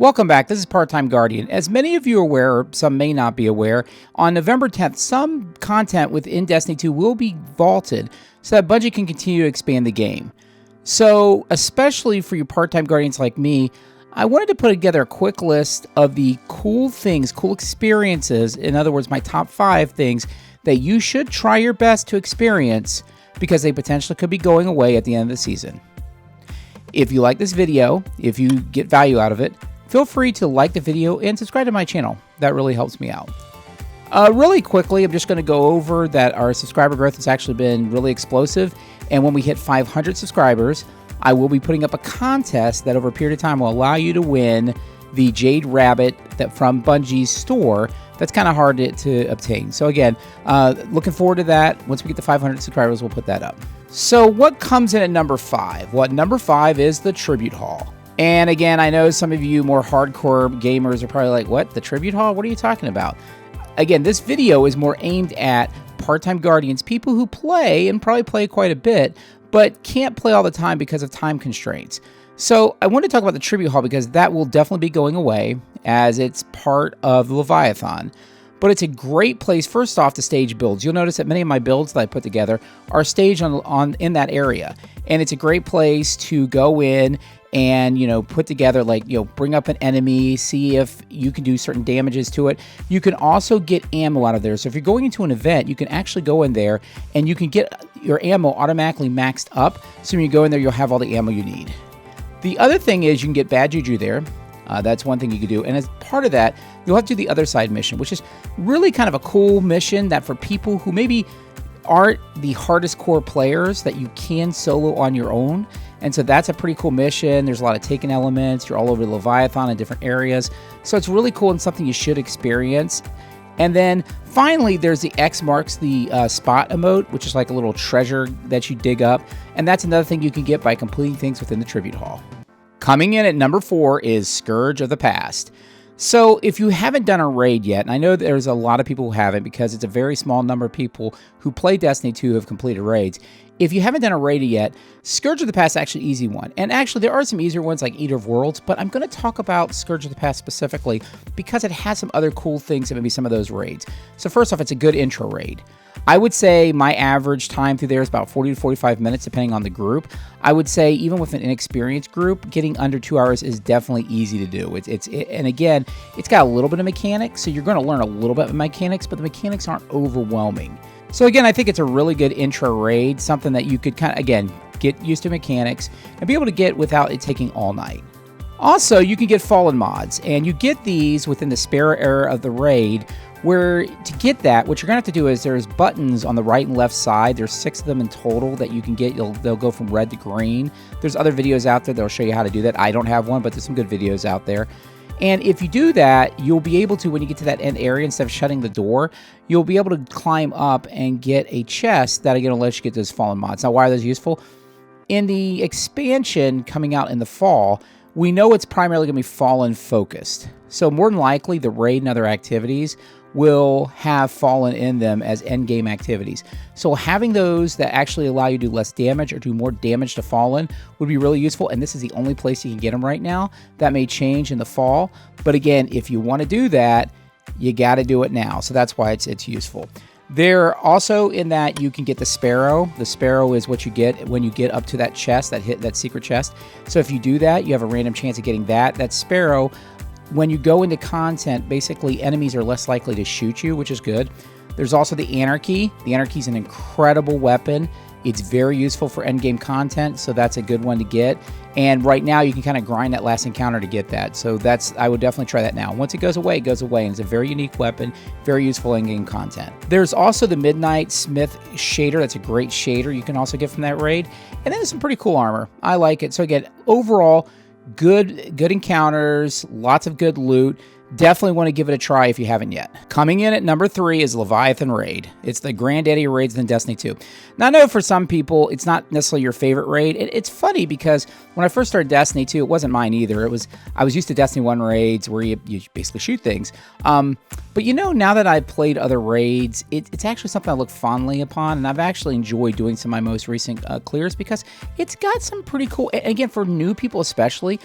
Welcome back. This is Part-Time Guardian. As many of you are aware, or some may not be aware, on November 10th, some content within Destiny 2 will be vaulted so that Bungie can continue to expand the game. So, especially for you part-time guardians like me, I wanted to put together a quick list of the cool things, cool experiences, in other words, my top 5 things that you should try your best to experience because they potentially could be going away at the end of the season. If you like this video, if you get value out of it, feel free to like the video and subscribe to my channel. That really helps me out. Really quickly, I'm just going to go over that our subscriber growth has actually been really explosive. And when we hit 500 subscribers, I will be putting up a contest that over a period of time will allow you to win the Jade Rabbit that from Bungie's store. That's kind of hard to obtain. So again, looking forward to that. Once we get to 500 subscribers, we'll put that up. So what comes in at number 5? Well, number 5 is the Tribute Hall. And again, I know some of you more hardcore gamers are probably like, what? The Tribute Hall? What are you talking about? Again, this video is more aimed at part-time guardians, people who play and probably play quite a bit, but can't play all the time because of time constraints. So I want to talk about the Tribute Hall because that will definitely be going away as it's part of Leviathan. But it's a great place, first off, to stage builds. You'll notice that many of my builds that I put together are staged in that area. And it's a great place to go in and, put together, bring up an enemy, see if you can do certain damages to it. You can also get ammo out of there. So if you're going into an event, you can actually go in there and you can get your ammo automatically maxed up. So when you go in there, you'll have all the ammo you need. The other thing is you can get bad juju there. That's one thing you can do. And as part of that, you'll have to do the other side mission, which is really kind of a cool mission that for people who maybe aren't the hardest core players that you can solo on your own. And so that's a pretty cool mission. There's a lot of taken elements. You're all over Leviathan in different areas. So it's really cool and something you should experience. And then finally, there's the X marks the spot emote, which is like a little treasure that you dig up. And that's another thing you can get by completing things within the Tribute Hall. Coming in at number 4 is Scourge of the Past. So if you haven't done a raid yet, and I know there's a lot of people who haven't because it's a very small number of people who play Destiny 2 who have completed raids. If you haven't done a raid yet, Scourge of the Past is actually an easy one. And actually, there are some easier ones like Eater of Worlds, but I'm going to talk about Scourge of the Past specifically because it has some other cool things that maybe some of those raids. So first off, it's a good intro raid. I would say my average time through there is about 40 to 45 minutes, depending on the group. I would say even with an inexperienced group, getting under 2 hours is definitely easy to do. And again, it's got a little bit of mechanics, so you're going to learn a little bit of mechanics, but the mechanics aren't overwhelming. So again, I think it's a really good intro raid, something that you could kind of, again, get used to mechanics and be able to get without it taking all night. Also, you can get Fallen mods, and you get these within the spare era of the raid, where to get that, what you're going to have to do is there's buttons on the right and left side. There's 6 of them in total that you can get. They'll go from red to green. There's other videos out there that'll show you how to do that. I don't have one, but there's some good videos out there. And if you do that, you'll be able to, when you get to that end area, instead of shutting the door, you'll be able to climb up and get a chest that are going to let you get those Fallen mods. Now, why are those useful? In the expansion coming out in the fall, we know it's primarily going to be Fallen focused. So more than likely, the raid and other activities will have Fallen in them as endgame activities. So having those that actually allow you to do less damage or do more damage to Fallen would be really useful, and this is the only place you can get them right now. That may change in the fall, but again, if you want to do that, you got to do it now. So that's why it's useful. There also in that you can get the Sparrow. The Sparrow is what you get when you get up to that chest, that secret chest. So if you do that, you have a random chance of getting that. That Sparrow, when you go into content, basically enemies are less likely to shoot you, which is good. There's also the Anarchy. The Anarchy is an incredible weapon. It's very useful for endgame content, so that's a good one to get. And right now, you can kind of grind that last encounter to get that. So I would definitely try that now. Once it goes away, and it's a very unique weapon, very useful endgame content. There's also the Midnight Smith shader. That's a great shader you can also get from that raid. And then there's some pretty cool armor. I like it. So again, overall, good encounters, lots of good loot. Definitely want to give it a try if you haven't yet. Coming in at number 3 is Leviathan Raid. It's the granddaddy of raids in Destiny 2. Now, I know for some people, it's not necessarily your favorite raid. It's funny because when I first started Destiny 2, it wasn't mine either. I was used to Destiny 1 raids where you basically shoot things. But now that I've played other raids, it's actually something I look fondly upon, and I've actually enjoyed doing some of my most recent clears because it's got some pretty cool, again, for new people especially,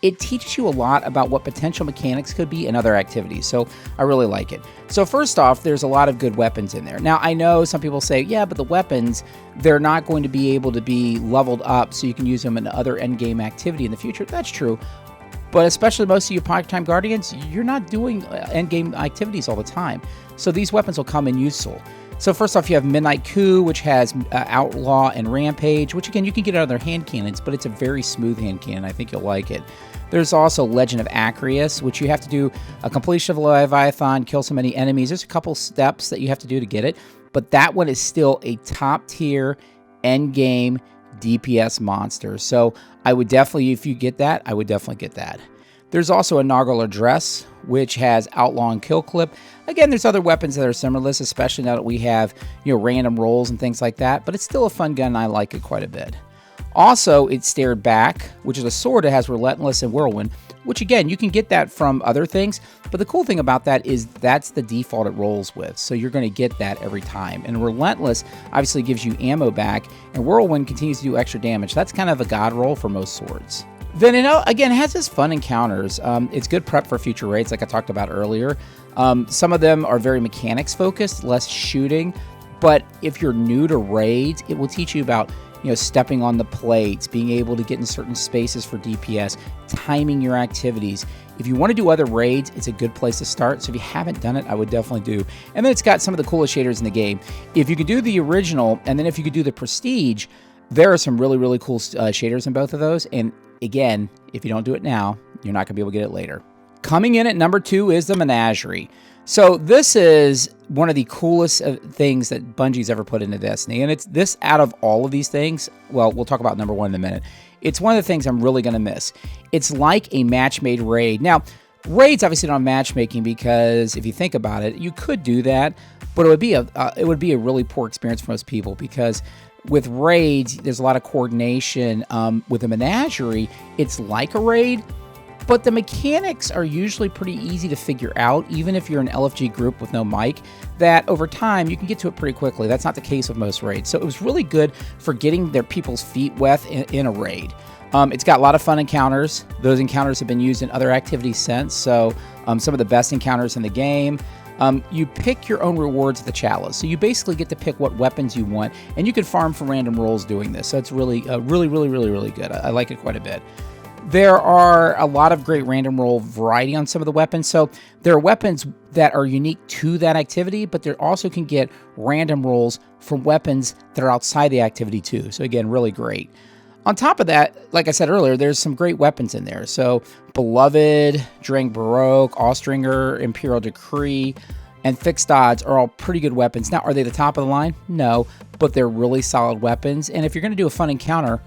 it teaches you a lot about what potential mechanics could be in other activities. So I really like it. So first off, there's a lot of good weapons in there. Now, I know some people say, yeah, but the weapons, they're not going to be able to be leveled up so you can use them in other endgame activity in the future. That's true. But especially most of you part-time Guardians, you're not doing endgame activities all the time. So these weapons will come in useful. So first off, you have Midnight Coup, which has Outlaw and Rampage, which again, you can get out of their hand cannons, but it's a very smooth hand cannon. I think you'll like it. There's also Legend of Acreus, which you have to do a completion of Leviathan, kill so many enemies. There's a couple steps that you have to do to get it, but that one is still a top tier endgame DPS monster. So I would definitely, if you get that, I would definitely get that. There's also a Nargle Dress, which has Outlaw and Kill Clip. Again, there's other weapons that are similar to this, especially now that we have, random rolls and things like that, but it's still a fun gun and I like it quite a bit. Also, it's Stared Back, which is a sword that has Relentless and Whirlwind, which again, you can get that from other things, but the cool thing about that is that's the default it rolls with, so you're going to get that every time. And Relentless obviously gives you ammo back, and Whirlwind continues to do extra damage. That's kind of a god roll for most swords. Then, again, it has its fun encounters. It's good prep for future raids, like I talked about earlier. Some of them are very mechanics focused, less shooting, but if you're new to raids, it will teach you about stepping on the plates, being able to get in certain spaces for DPS, timing your activities. If you want to do other raids, it's a good place to start. So if you haven't done it, I would definitely do. And then it's got some of the coolest shaders in the game. If you could do the original, and then if you could do the Prestige, there are some really, really cool shaders in both of those. And again, if you don't do it now, you're not going to be able to get it later. Coming in at number 2 is the Menagerie. So this is one of the coolest things that Bungie's ever put into Destiny. And it's this out of all of these things, well, we'll talk about number 1 in a minute. It's one of the things I'm really going to miss. It's like a match-made raid. Now, raids obviously don't have matchmaking because if you think about it, you could do that, but it would be a really poor experience for most people because with raids, there's a lot of coordination. With a Menagerie, it's like a raid, but the mechanics are usually pretty easy to figure out, even if you're an LFG group with no mic, that over time you can get to it pretty quickly. That's not the case with most raids. So it was really good for getting their people's feet wet in a raid. It's got a lot of fun encounters. Those encounters have been used in other activities since, so some of the best encounters in the game. You pick your own rewards at the chalice. So you basically get to pick what weapons you want, and you can farm for random rolls doing this. So it's really good. I like it quite a bit. There are a lot of great random roll variety on some of the weapons. So there are weapons that are unique to that activity, but there also can get random rolls from weapons that are outside the activity too. So again, really great. On top of that, like I said earlier, there's some great weapons in there. So Beloved, Drang Baroque, Austringer, Imperial Decree, and Fixed Odds are all pretty good weapons. Now, are they the top of the line? No, but they're really solid weapons. And if you're going to do a fun encounter,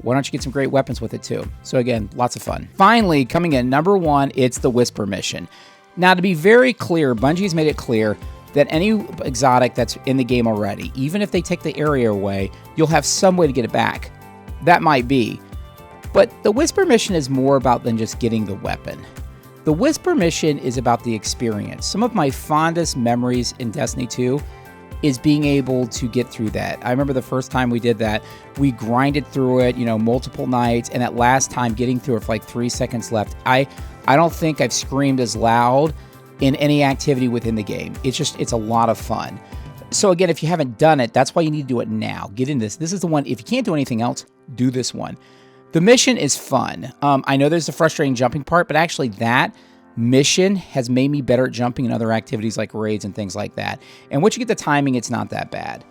why don't you get some great weapons with it too? So again, lots of fun. Finally, coming in number 1, it's the Whisper mission. Now, to be very clear, Bungie's made it clear that any exotic that's in the game already, even if they take the area away, you'll have some way to get it back. That might be. But the Whisper mission is more about than just getting the weapon. The Whisper mission is about the experience. Some of my fondest memories in Destiny 2 is being able to get through that. I remember the first time we did that, we grinded through it, multiple nights, and that last time getting through it for like 3 seconds left, I don't think I've screamed as loud in any activity within the game. It's a lot of fun. So again, if you haven't done it, that's why you need to do it now. Get in this. This is the one, if you can't do anything else, do this one. The mission is fun. I know there's a frustrating jumping part, but actually that mission has made me better at jumping in other activities like raids and things like that. And once you get the timing, it's not that bad.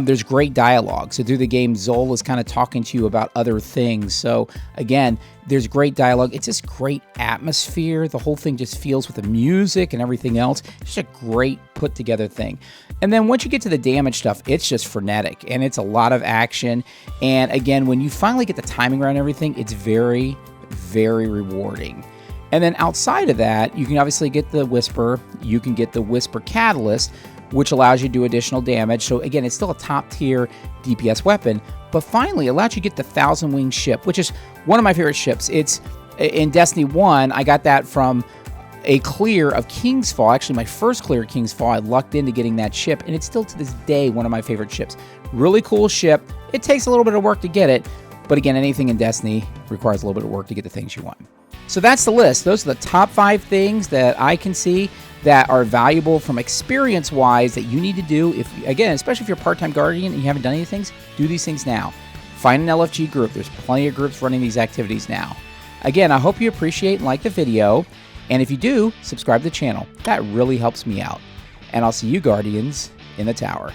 There's great dialogue. So through the game, Zol is kind of talking to you about other things. So again, there's great dialogue. It's just great atmosphere. The whole thing just feels with the music and everything else. It's just a great put together thing. And then once you get to the damage stuff, it's just frenetic and it's a lot of action. And again, when you finally get the timing around everything, it's very, very rewarding. And then outside of that, you can obviously get the Whisper. You can get the Whisper Catalyst, which allows you to do additional damage. So again, it's still a top tier DPS weapon, but finally it allows you to get the 1,000 Wing ship, which is one of my favorite ships. It's in Destiny 1, I got that from a clear of King's Fall. Actually, my first clear of King's Fall, I lucked into getting that ship, and it's still to this day one of my favorite ships. Really cool ship. It takes a little bit of work to get it, but again, anything in Destiny requires a little bit of work to get the things you want. So that's the list. Those are the top 5 things that I can see that are valuable from experience-wise that you need to do. If, again, especially if you're a part-time guardian and you haven't done any things, do these things now. Find an LFG group. There's plenty of groups running these activities now. Again, I hope you appreciate and like the video. And if you do, subscribe to the channel. That really helps me out. And I'll see you, Guardians, in the tower.